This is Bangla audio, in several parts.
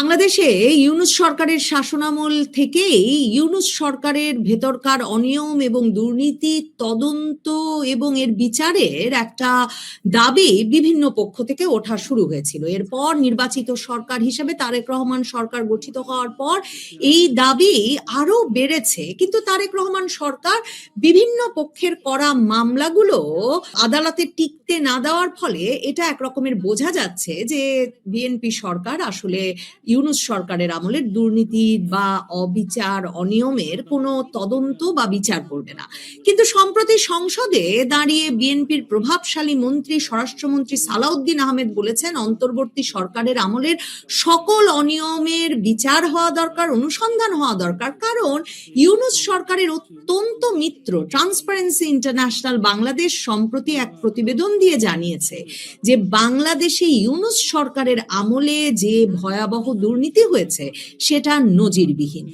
বাংলাদেশে ইউনূস সরকারের শাসনামল থেকেই ইউনূস সরকারের ভেতরকার অনিয়ম এবং দুর্নীতি তদন্ত এবং এর বিচারের একটা দাবি বিভিন্ন পক্ষ থেকে ওঠা শুরু হয়েছিল। এরপর নির্বাচিত সরকার হিসেবে তারেক রহমান সরকার গঠিত হওয়ার পর এই দাবি আরো বেড়েছে। কিন্তু তারেক রহমান সরকার বিভিন্ন পক্ষের করা মামলাগুলো আদালতে টিকতে না দেওয়ার ফলে এটা এক রকমের বোঝা যাচ্ছে যে বিএনপি সরকার আসলে ইউনূস সরকারের আমলের দুর্নীতি বা অবিচার অনিয়মের কোনো তদন্ত বা বিচার করবে না। কিন্তু সম্প্রতি সংসদে দাঁড়িয়ে বিএনপির প্রভাবশালী মন্ত্রী স্বরাষ্ট্রমন্ত্রী সালাউদ্দিন আহমেদ বলেছেন অন্তর্বর্তী সরকারের আমলের সকল অনিয়মের বিচার হওয়া দরকার, অনুসন্ধান হওয়া দরকার। কারণ ইউনূস সরকারের অত্যন্ত মিত্র ট্রান্সপারেন্সি ইন্টারন্যাশনাল বাংলাদেশ সম্প্রতি এক প্রতিবেদন দিয়ে জানিয়েছে যে বাংলাদেশে ইউনূস সরকারের আমলে যে ভয়াবহ দুর্নীতি হয়েছে সেটা নজিরবিহীন।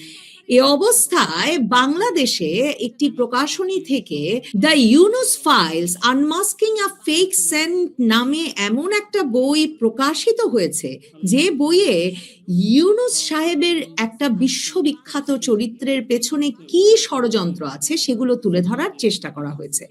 এ অবস্থায় বাংলাদেশে একটি প্রকাশনী থেকে the Yunus files unmasking a fake saint নামে এমন একটা বই প্রকাশিত হয়েছে যে বইয়ে ইউনূস সাহেবের একটা বিশ্ববিখ্যাত চরিত্রের পেছনে কি ষড়যন্ত্র আছে সেগুলো তুলে ধরার চেষ্টা করা হয়েছে।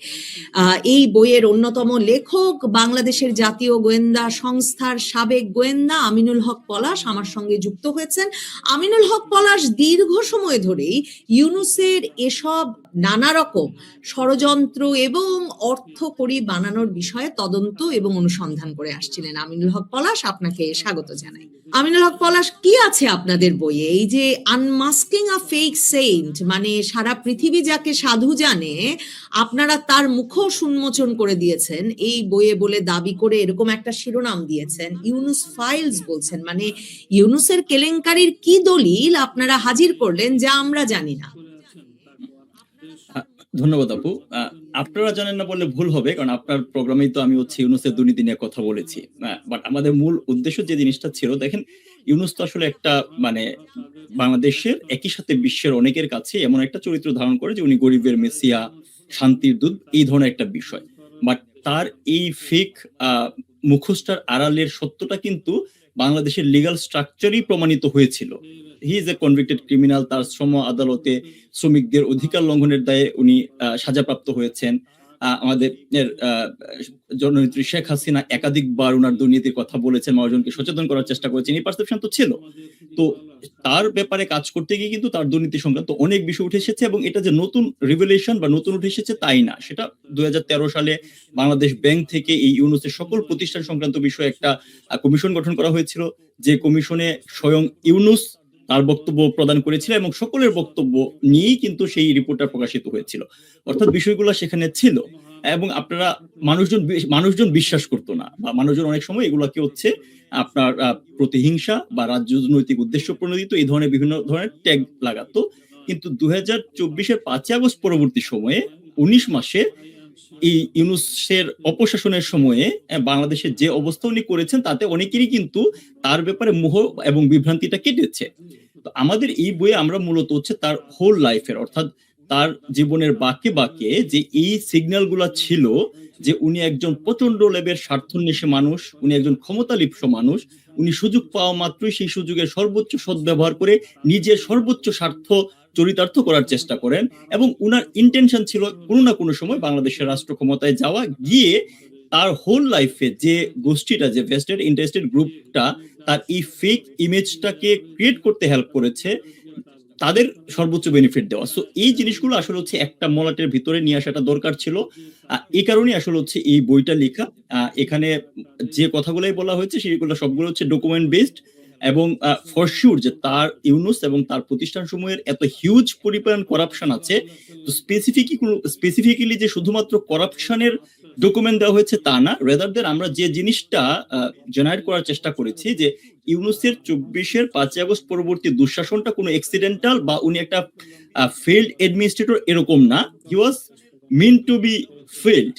এই বইয়ের অন্যতম লেখক বাংলাদেশের জাতীয় গোয়েন্দা সংস্থার সাবেক গোয়েন্দা আমিনুল হক পলাশ আমার সঙ্গে যুক্ত হয়েছেন। আমিনুল হক পলাশ দীর্ঘ সময় ধরেই ইউনূসের এসব নানা রকম ষড়যন্ত্র এবং অর্থকড়ি বানানোর বিষয়ে তদন্ত এবং অনুসন্ধান করে আসছিলেন। আমিনুল হক পলাশ, আপনাকে স্বাগত জানাই। আমিনুল হক পলাশ, কি আছে আপনাদের বইয়ে? এই যে আনমাস্কিং আ ফেক সেন্ট, মানে সারা পৃথিবী যাকে সাধু জানে আপনারা তার মুখোশ উন্মোচন করে দিয়েছেন এই বইয়ে বলে দাবি করে এরকম একটা শিরোনাম দিয়েছেন। ইউনূস ফাইলস বলছেন, মানে ইউনূসের কেলেঙ্কারির কি দলিল আপনারা হাজির করলেন যা আমরা জানি না? ধন্যবাদ আপু। আপনারা জানেন না বললে ভুল হবে, কারণ আপনার প্রোগ্রামেই তো আমি ইউনূসের দুর্নীতি নিয়ে কথা বলেছি। বাট আমাদের মূল উদ্দেশ্য যে জিনিসটা ছিল, দেখেন ইউনূস তো আসলে একটা মানে বাংলাদেশের একই সাথে বিশ্বের অনেকের কাছে এমন একটা চরিত্র ধারণ করে যে উনি গরিবের মেসিয়া, শান্তির দূত, এই ধরনের একটা বিষয়। বাট তার এই ফেক মুখোশটার আড়ালের সত্যটা কিন্তু বাংলাদেশের লিগ্যাল স্ট্রাকচারই প্রমাণিত হয়েছিল। He is a convicted criminal. তার শ্রম আদালতে শ্রমিকদের অধিকার লঙ্ঘনের দায়ে উনি সাজাপ্রাপ্ত হয়েছেন। আমাদের জননেত্রী শেখ হাসিনা একাধিকবার উনার দুর্নীতির কথা বলেছেন, মানুষজনকে সচেতন করার চেষ্টা করেছেন, এই পারসেপশন তো ছিল। তো তার ব্যাপারে কাজ করতে গিয়ে কিন্তু তার দুর্নীতি সংক্রান্ত অনেক বিষয় উঠে এসেছে, এবং এটা যে নতুন রিভেলেশন বা নতুন উঠে এসেছে তাই না। সেটা 2013 সালে বাংলাদেশ ব্যাংক থেকে এই ইউনূসের সকল প্রতিষ্ঠান সংক্রান্ত বিষয়ে একটা কমিশন গঠন করা হয়েছিল, যে কমিশনে স্বয়ং ইউনূস তার বক্তব্য প্রদান করেছিল এবং সকলের বক্তব্য নিয়েই কিন্তু সেই রিপোর্টটা প্রকাশিত হয়েছিল। অর্থাৎ বিষয়গুলো সেখানে ছিল, এবং আপনারা মানুষজন বিশ্বাস করতো না, বা মানুষজন অনেক সময় এগুলাকে হচ্ছে আপনার প্রতিহিংসা বা রাজনৈতিক উদ্দেশ্য প্রণোদিত এই ধরনের বিভিন্ন ধরনের ট্যাগ লাগাতো। কিন্তু 2024-এর 5ই আগস্ট পরবর্তী সময়ে 19 মাসে এই ইউনূসের অপশাসনের সময়ে বাংলাদেশের যে অবস্থা উনি করেছেন তাতে অনেকেরই কিন্তু তার ব্যাপারে মোহ এবং বিভ্রান্তিটা কেটেছে। তো আমাদের এই বইয়ে আমরা মূলত হচ্ছে তার হোল লাইফের, অর্থাৎ তার জীবনের বাঁকে বাঁকে যে এই সিগন্যাল গুলা ছিল, যে উনি একজন প্রচন্ড লেভেলের স্বার্থন্বেষী মানুষ, উনি একজন ক্ষমতালিপ্ত মানুষ, উনি সুযোগ পাওয়া মাত্রই সেই সুযোগের সর্বোচ্চ সদ্ব্যবহার করে নিজের সর্বোচ্চ স্বার্থ চরিতার্থ করার চেষ্টা করেন, এবং উনার ইন্টেনশন ছিল কোনো না কোনো সময় বাংলাদেশের রাষ্ট্র ক্ষমতায় যাওয়া, গিয়ে তার হোল লাইফে যে গোষ্ঠীটা, যে ভেস্টেড ইন্টারেস্টেড গ্রুপটা তার এই ফেক ইমেজটাকে ক্রিয়েট করতে হেল্প করেছে, তাদের সর্বোচ্চ বেনিফিট দেওয়া। সো এই জিনিসগুলো আসলে হচ্ছে একটা মলাটের ভিতরে নিয়ে আসাটা দরকার ছিল। এই কারণে আসলে হচ্ছে এই বইটা লেখা। এখানে যে কথাগুলোই বলা হয়েছে সেগুলো সবগুলো হচ্ছে ডকুমেন্ট বেসড, এবং ফর শিওর যে তার ইউনূস এবং তার প্রতিষ্ঠান সমূহের এত হিউজ পরিমাণ করাপশন আছে। তো স্পেসিফিক্যালি যে শুধুমাত্র করাপশনের ডকুমেন্ট দেওয়া হয়েছে তা না, রেদার দেন আমরা যে জিনিসটা জেনারেট করার চেষ্টা করেছি, যে ইউনূসের 24-এর 5ই আগস্ট পরবর্তী দুঃশাসনটা কোনো অ্যাক্সিডেন্টাল বা উনি একটা ফেইল্ড অ্যাডমিনিস্ট্রেটর এরকম না, হি ওয়াজ মিন টু বি ফেইল্ড।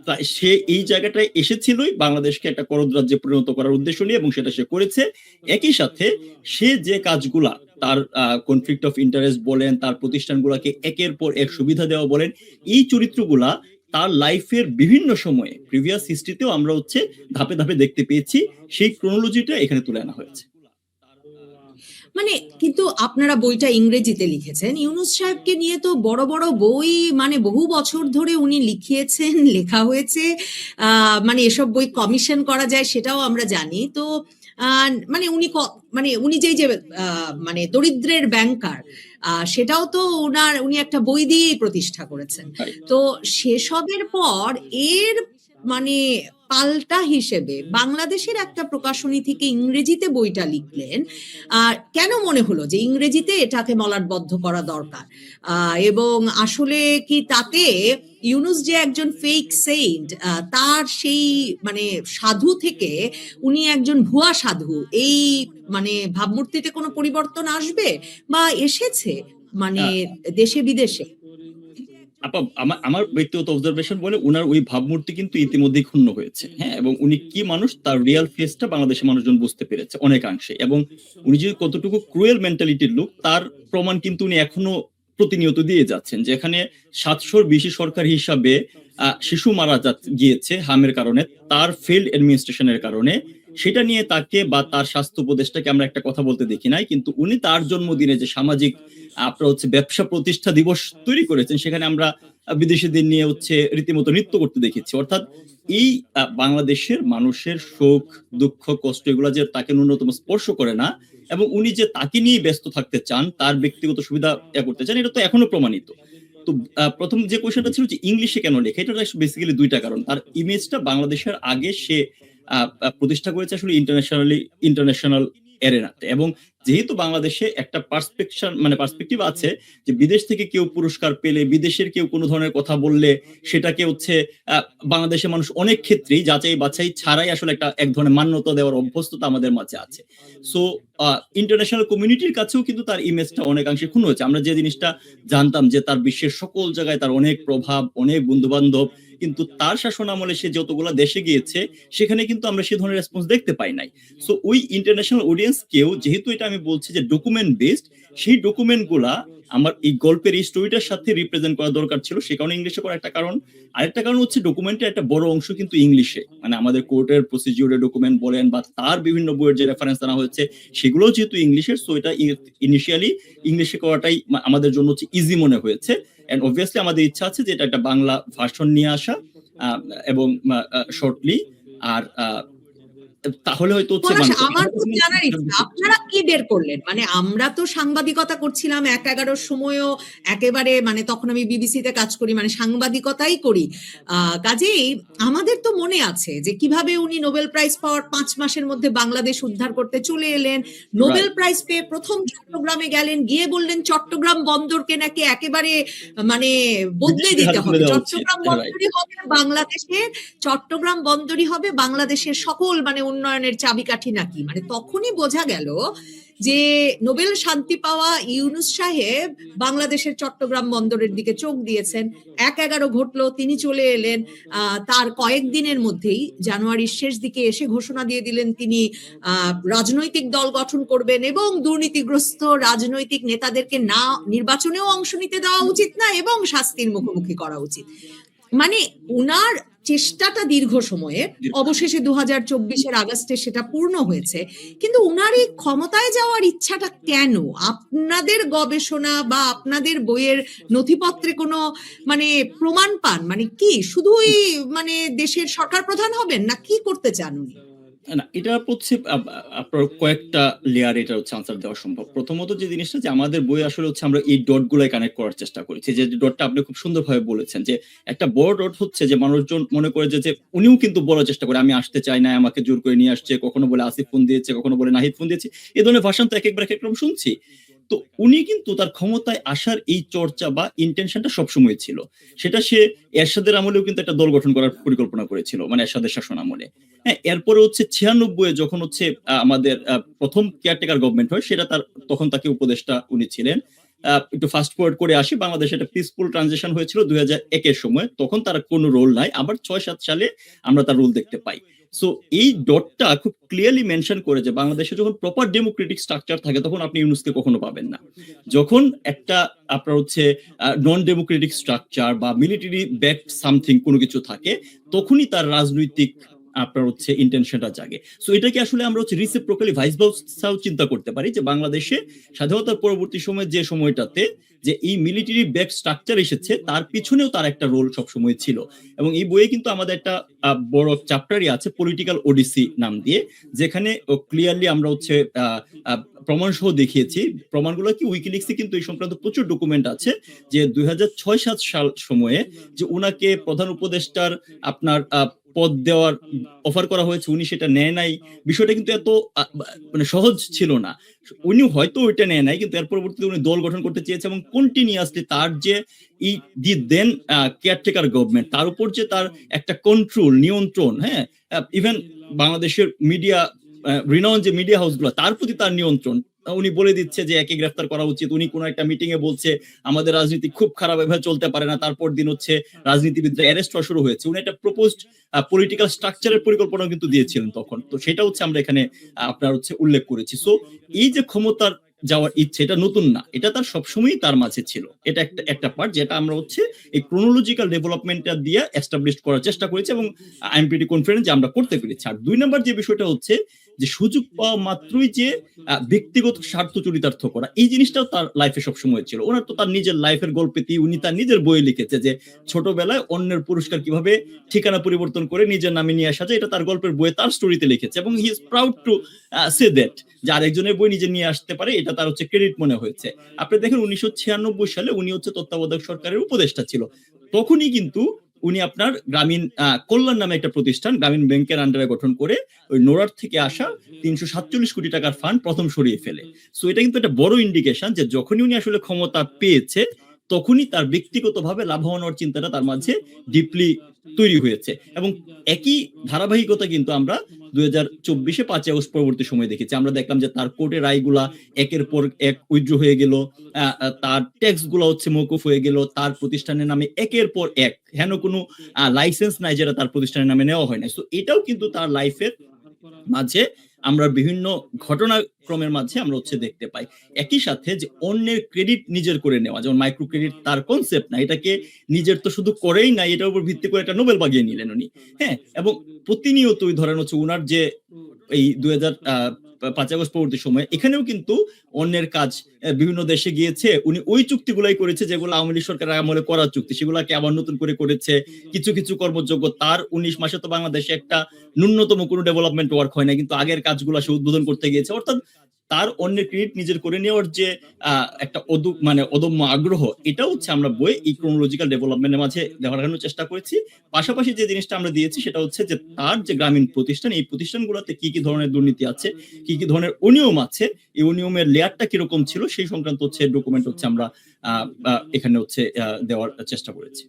তাই সে এই জায়গাটায় এসেছিলই বাংলাদেশকে একটা করদ রাজ্যে পরিণত করার উদ্দেশ্য নিয়ে, এবং সেটা সে করেছে। একই সাথে সে যে কাজগুলা তার কনফ্লিক্ট অফ ইন্টারেস্ট বলেন, তার প্রতিষ্ঠানগুলোকে একের পর এক সুবিধা দেওয়া বলেন, এই চরিত্রগুলা তার লাইফের বিভিন্ন সময়ে প্রিভিয়াস হিস্ট্রিতেও আমরা হচ্ছে ধাপে ধাপে দেখতে পেয়েছি। সেই ক্রোনোলজিটা এখানে তুলে আনা হয়েছে। মানে কিন্তু আপনারা বইটা ইংরেজিতে লিখেছেন। ইউনূস সাহেবকে নিয়ে তো বড়, বড় বই মানে বহু বছর ধরে উনি লিখিয়েছেন, লেখা হয়েছে। মানে এসব বই কমিশন করা যায় সেটাও আমরা জানি। তো আ মানে মানে উনি যে মানে দরিদ্রের ব্যাংকার সেটাও তো উনি একটা বই দিয়েই প্রতিষ্ঠা করেছেন। রাইট। তো সেসবের পর এর মানে পাল্টা হিসেবে বাংলাদেশের একটা প্রকাশনী থেকে ইংরেজিতে বইটা লিখলেন। কেন মনে হলো যে ইংরেজিতে এটাকে মলাটবদ্ধ করা দরকার? এবং আসলে কি তাতে ইউনূস যে একজন ফেক সেইন্ট তার সেই মানে সাধু থেকে উনি একজন ভুয়া সাধু এই মানে ভাবমূর্তিতে কোনো পরিবর্তন আসবে? বা এসেছে মানে আ দেশে বিদেশে? আপা আমার ব্যক্তিগত অবজারভেশন বলে উনার ওই ভাবমূর্তি কিন্তু ইতিমধ্যেই ক্ষুণ্ণ হয়েছে। হ্যাঁ? এবং উনি কি মানুষ তার রিয়াল ফেসটা বাংলাদেশের মানুষজন বুঝতে পেরেছে অনেকাংশে। এবং উনি যে কতটুকু ক্রুয়েল মেন্টালিটির লোক তার প্রমাণ কিন্তু উনি এখনো প্রতিনিয়ত দিয়ে যাচ্ছেন। যেখানে ৭০০ র বেশি সরকারি হিসাবে শিশু মারা গিয়েছে হামের কারণে, তার ফেইলড অ্যাডমিনিস্ট্রেশন এর কারণে। সেটা নিয়ে তাকে বা তার স্বাস্থ্য উপদেষ্টাকে আমরা একটা কথা বলতে দেখি নাই। কিন্তু উনি তার জন্মদিনে যে সামাজিক আপনার হচ্ছে ব্যবসা প্রতিষ্ঠা দিবস তৈরি করেছেন, সেখানে আমরা বিদেশিদের নিয়ে হচ্ছে রীতিমতো নৃত্য করতে দেখেছি। অর্থাৎ এই বাংলাদেশের মানুষের শোক, দুঃখ, কষ্ট এগুলা যে তাকে ন্যূনতম স্পর্শ করে না এবং উনি যে তাকে নিয়েই ব্যস্ত থাকতে চান, তার ব্যক্তিগত সুবিধা করতে চান, এটা তো এখনো প্রমাণিত। তো ১ম যে কোয়েশ্চেনটা ছিল যে ইংলিশে কেন লেখা? এটার বেসিক্যালি ২ টা কারণ। তার ইমেজটা বাংলাদেশের আগে সে আ আ প্রতিষ্ঠা করেছে আসলে ইন্টারন্যাশনাল এরেনাতে। এবং যেহেতু বাংলাদেশে একটা পার্সপেক্টিভ আছে যে বিদেশ থেকে কেউ পুরস্কার পেলে, বিদেশের কেউ কোন ধরনের কথা বললে সেটাকে হচ্ছে আ বাংলাদেশের মানুষ অনেক ক্ষেত্রেই যাচাই-বাছাই ছাড়াই আসলে এক ধরনের মান্যতা দেওয়ার অভ্যস্ততা আমাদের মাঝে আছে। সো আ ইন্টারন্যাশনাল কমিউনিটির কাছেও কিন্তু তার ইমেজটা অনেকাংশে ক্ষুণ্ণ হয়েছে। আমরা যে জিনিসটা জানতাম যে তার বিশ্বের সকল জায়গায় তার অনেক প্রভাব, অনেক বন্ধু-বান্ধব। কিন্তু তার শাসনামলে সে যতগুলা দেশে গিয়েছে সেখানে কিন্তু আমরা সে ধরনের রেসপন্স দেখতে পাই নাই। সো ওই ইন্টারন্যাশনাল অডিয়েন্স কেও যেহেতু এটা আমি বলছি যে ডকুমেন্ট বেসড, সেই ডকুমেন্ট গুলা আমার এই গল্পের এই স্টোরিটার সাথে রিপ্রেজেন্ট করা দরকার ছিল। সে কারণে ইংলিশে করা একটা কারণ। আরেকটা কারণ হচ্ছে ডকুমেন্টের একটা বড় অংশ কিন্তু ইংলিশে। মানে আমাদের কোর্টের প্রসিডিউরের ডকুমেন্ট বলেন বা তার বিভিন্ন বইয়ের যে রেফারেন্স আনা হয়েছে সেগুলোও যেহেতু ইংলিশের, সো এটা ইনিশিয়ালি ইংলিশে করাটাই আমাদের জন্য হচ্ছে ইজি মনে হয়েছে। অ্যান্ড অবভিয়াসলি আমাদের ইচ্ছা আছে যে এটা একটা বাংলা ভার্সন নিয়ে আসা আ এবং শর্টলি। আর তাহলে হয়তো হচ্ছে পলাশ, মানে আমার খুব জানার ইচ্ছা, আপনারা কি বের করলেন? মানে আমরা তো সাংবাদিকতা করছিলাম ১-১১ র সময়ও একেবারে মানে তখন আমি বিবিসিতে কাজ করি মানে সাংবাদিকতাই করি। কাজেই আমাদের তো মনে আছে যে কিভাবে উনি নোবেল প্রাইজ পাওয়ার ৫ মাসের মধ্যে বাংলাদেশ উদ্ধার করতে চলে এলেন। Nobel right. প্রাইজ পেয়ে ১ম চট্টগ্রামে গেলেন, গিয়ে বললেন চট্টগ্রাম বন্দরকে নাকি একেবারে মানে বদলে বিদেশিদের দিতে হাতে তুলে হবে। দেওয়া উচিত। রাইট। চট্টগ্রাম বন্দরই হবে বাংলাদেশের সকল মানে উন্নয়নের চাবিকাঠি নাকি। মানে তখনই বোঝা গেল যে নোবেল শান্তি পাওয়া ইউনূস সাহেব বাংলাদেশের চট্টগ্রাম বন্দরের দিকে চোখ দিয়েছেন। ১-১১ ঘটলো, তিনি চলে এলেন। তার কয়েকদিনের মধ্যেই জানুয়ারির শেষ দিকে এসে ঘোষণা দিয়ে দিলেন তিনি রাজনৈতিক দল গঠন করবেন এবং দুর্নীতিগ্রস্ত রাজনৈতিক নেতাদেরকে না নির্বাচনেও অংশ নিতে দেওয়া উচিত না এবং শাস্তির মুখোমুখি করা উচিত। মানে উনার চেষ্টাটা দীর্ঘ সময়ের, অবশেষে ২০২৪ আগস্টে সেটা পূর্ণ হয়েছে। কিন্তু উনার এই ক্ষমতায় যাওয়ার ইচ্ছাটা কেন? আপনাদের গবেষণা বা আপনাদের বইয়ের নথিপত্রে কোনো মানে প্রমাণ পান? মানে কি শুধুই মানে দেশের সরকার প্রধান হবেন না কি করতে চান উনি? না, এটা হচ্ছে আপনার কয়েকটা লেয়ার এটা হচ্ছে আনসার দেওয়া সম্ভব। প্রথমত যে জিনিসটা যে আমাদের বই আসলে হচ্ছে আমরা এই ডট গুলাই কানেক্ট করার চেষ্টা করেছি। যে ডটটা আপনি খুব সুন্দরভাবে বলেছেন যে একটা বড় ডট হচ্ছে যে মানুষজন মনে করে যে উনিও কিন্তু বলার চেষ্টা করে আমি আসতে চাই না, আমাকে জোর করে নিয়ে আসছে। কখনো বলে আসিফ ফোন দিয়েছে, কখনো বলে নাহিদ ফোন দিয়েছে। এ ধরনের ভাষণ তো একেকবার একেক রকম শুনছি। তো উনি কিন্তু তার ক্ষমতায় আসার এই চর্চা বা ইনটেনশনটা সবসময় ছিল। সেটা সে এরশাদের আমলেও কিন্তু একটা দল গঠন করার পরিকল্পনা করেছিল। মানে এরশাদের শাসন আমলে। হ্যাঁ, এরপরে হচ্ছে ৯৬ এ যখন হচ্ছে আমাদের ১ম কেয়ারটেকার গভর্নমেন্ট হয় সেটা তখন তাকে উপদেষ্টা উনি ছিলেন। একটু ফাস্ট ফরওয়ার্ড করে আসি, বাংলাদেশে একটা পিসফুল ট্রানজিশন হয়েছিল ২০০১ এর সময়। তখন তার কোনো রোল নাই। আবার ৬-৭ সালে আমরা তার রোল দেখতে পাই। সো এই ডটটা খুব ক্লিয়ারলি মেনশন করে যে বাংলাদেশে যখন প্রপার ডেমোক্রেটিক স্ট্রাকচার থাকে তখন আপনি ইউনূসকে কখনো পাবেন না। যখন একটা আপনার হচ্ছে নন ডেমোক্রেটিক স্ট্রাকচার বা মিলিটারি ব্যাকড সামথিং কোনো কিছু থাকে তখনই তার রাজনৈতিক আপনার হচ্ছে ইন্টেনশনটা জাগে। সো এটাকে আসলে আমরা হচ্ছে রিসিপ্রোকালি ভাইস ভার্সাও চিন্তা করতে পারি যে বাংলাদেশে স্বাধীনতার পরবর্তী সময়ে যে সময়টাতে যে এই মিলিটারি ব্যাক স্ট্রাকচার এসেছে তার পিছনেও তার একটা রোল সবসময় ছিল। এবং এই বইয়ে কিন্তু আমাদের একটা বড় চ্যাপ্টারই আছে পলিটিক্যাল ওডিসি নাম দিয়ে, যেখানে ক্লিয়ারলি আমরা হচ্ছে প্রমাণ সহ দেখিয়েছি। প্রমাণগুলো কি উইকিলিক্সে কিন্তু এই সংক্রান্ত প্রচুর ডকুমেন্ট আছে যে 2006-7 সাল সময়ে যে উনাকে প্রধান উপদেষ্টার আপনার পদ দেওয়ার অফার করা হয়েছে, উনি সেটা নেয় নাই। বিষয়টা কিন্তু এত মানে সহজ ছিল না। উনি হয়তো ওইটা নেয় নাই, কিন্তু এর পরবর্তীতে উনি দল গঠন করতে চেয়েছে এবং কন্টিনিউয়াসলি তার যে দি দেন কেয়ারটেকার গভর্নমেন্ট তার উপর যে তার একটা কন্ট্রোল নিয়ন্ত্রণ, হ্যাঁ, ইভেন বাংলাদেশের মিডিয়া রিনাউন যে মিডিয়া হাউসগুলো তার প্রতি তার নিয়ন্ত্রণ, উনি বলে দিচ্ছে যে একে গ্রেফতার করা উচিত। উনি কোন একটা মিটিং এ বলছে আমাদের রাজনীতি খুব খারাপ এভাবে চলতে পারে না, তারপর দিন হচ্ছে রাজনীতিবিদরা অ্যারেস্ট হওয়া শুরু হয়েছে। উনি একটা প্রপোজড পলিটিক্যাল স্ট্রাকচারের পরিকল্পনা কিন্তু দিয়েছিলেন তখন। তো সেটা হচ্ছে আমরা এখানে আপনার হচ্ছে উল্লেখ করেছি। সো এই যে ক্ষমতার যাওয়ার ইচ্ছে এটা নতুন না, এটা তার সবসময়ই তার মাঝে ছিল। এটা একটা পার্ট যেটা আমরা হচ্ছে এই ক্রোনোলজিক্যাল ডেভেলপমেন্টটা দিয়ে এস্টাবলিশ করার চেষ্টা করেছি এবং আই এম প্রিটি কনফিডেন্ট যে আমরা করতে পেরেছি। আর 2 নাম্বার যে বিষয়টা হচ্ছে যে সুযোগ পাওয়া মাত্রই যে ব্যক্তিগত স্বার্থ চরিতার্থ করা, এই জিনিসটাও তার লাইফে সবসময় ছিল। ওনার তো তার নিজের লাইফের গল্পেতেই উনি তার নিজের বইয়ে লিখেছে যে ছোটবেলায় অন্যের পুরস্কার কিভাবে ঠিকানা পরিবর্তন করে নিজের নামে নিয়ে আসা যায়, এটা তার গল্পের বইয়ে তার স্টোরিতে লিখেছে এবং he is proud to say that যে আরেকজনের বই নিজে নিয়ে আসতে পারে, এটা তার হচ্ছে ক্রেডিট মনে হয়েছে। আপনি দেখেন 1996 সালে উনি হচ্ছে তত্ত্বাবধায়ক সরকারের উপদেষ্টা ছিল। তখনই কিন্তু উনি আপনার গ্রামীণ কল্যাণ নামে একটা প্রতিষ্ঠান গ্রামীণ ব্যাংকের আন্ডারে গঠন করে ওই নোরার থেকে আসা 347 কোটি টাকার ফান্ড প্রথম সরিয়ে ফেলে। সো এটা কিন্তু একটা বড় ইন্ডিকেশন যে যখনই উনি আসলে ক্ষমতা পেয়েছে তখনই তার ব্যক্তিগতভাবে লাভবান হওয়ার চিন্তাটা তার মাঝে ডিপলি তৈরি হয়েছে। এবং একই ধারাবাহিকতা কিন্তু আমরা 2024-এ 5 আগস্ট পরবর্তী সময় দেখেছি। আমরা দেখলাম যে তার কোর্টের রায়গুলা একের পর এক উইথড্র হয়ে গেল, তার ট্যাক্স গুলা হচ্ছে মওকুফ হয়ে গেল, তার প্রতিষ্ঠানের নামে একের পর এক হেন কোনো লাইসেন্স নাই যেটা তার প্রতিষ্ঠানের নামে নেওয়া হয় না। সো এটাও কিন্তু তার লাইফের মাঝে আমরা বিভিন্ন ঘটনাক্রমের মাঝে আমরা হচ্ছে দেখতে পাই। একই সাথে যে অন্যের ক্রেডিট নিজের করে নেওয়া, যেমন মাইক্রো ক্রেডিট তার কনসেপ্ট না, এটাকে নিজের তো শুধু করেই নাই, এটার উপর ভিত্তি করে একটা নোবেল বাগিয়ে নিলেন উনি। হ্যাঁ, এবং প্রতিনিয়তই ধরেন হচ্ছে উনার যে এই 2005 আগস্ট পরবর্তী সময় এখানেও কিন্তু অন্যের কাজ বিভিন্ন দেশে গিয়েছে, উনি ওই চুক্তিগুলাই করেছে যেগুলো আওয়ামী লীগ সরকারের আমলে করার চুক্তি, সেগুলাকে আবার নতুন করে করেছে। কিছু কিছু কর্মযোগ্য তার 19 মাসে তো বাংলাদেশে একটা ন্যূনতম কোনো ডেভেলপমেন্ট ওয়ার্ক হয় না, কিন্তু আগের কাজগুলো সে উদ্বোধন করতে গিয়েছে। অর্থাৎ তার অন্যের ক্রেডিট নিজের করে নেওয়ার যে একটা অদম্য আগ্রহ, এটা হচ্ছে আমরা বই এই ক্রোনোলজিক্যাল ডেভেলপমেন্টের মাঝে দেখানোর চেষ্টা করেছি। পাশাপাশি যে জিনিসটা আমরা দিয়েছি সেটা হচ্ছে যে তার যে গ্রামীণ প্রতিষ্ঠান, এই প্রতিষ্ঠানগুলোতে কি কি ধরনের দুর্নীতি আছে, কি কি ধরনের অনিয়ম আছে, এই অনিয়মের লেয়ারটা কিরকম ছিল সেই সংক্রান্ত হচ্ছে ডকুমেন্ট হচ্ছে আমরা এখানে হচ্ছে দেওয়ার চেষ্টা করেছি।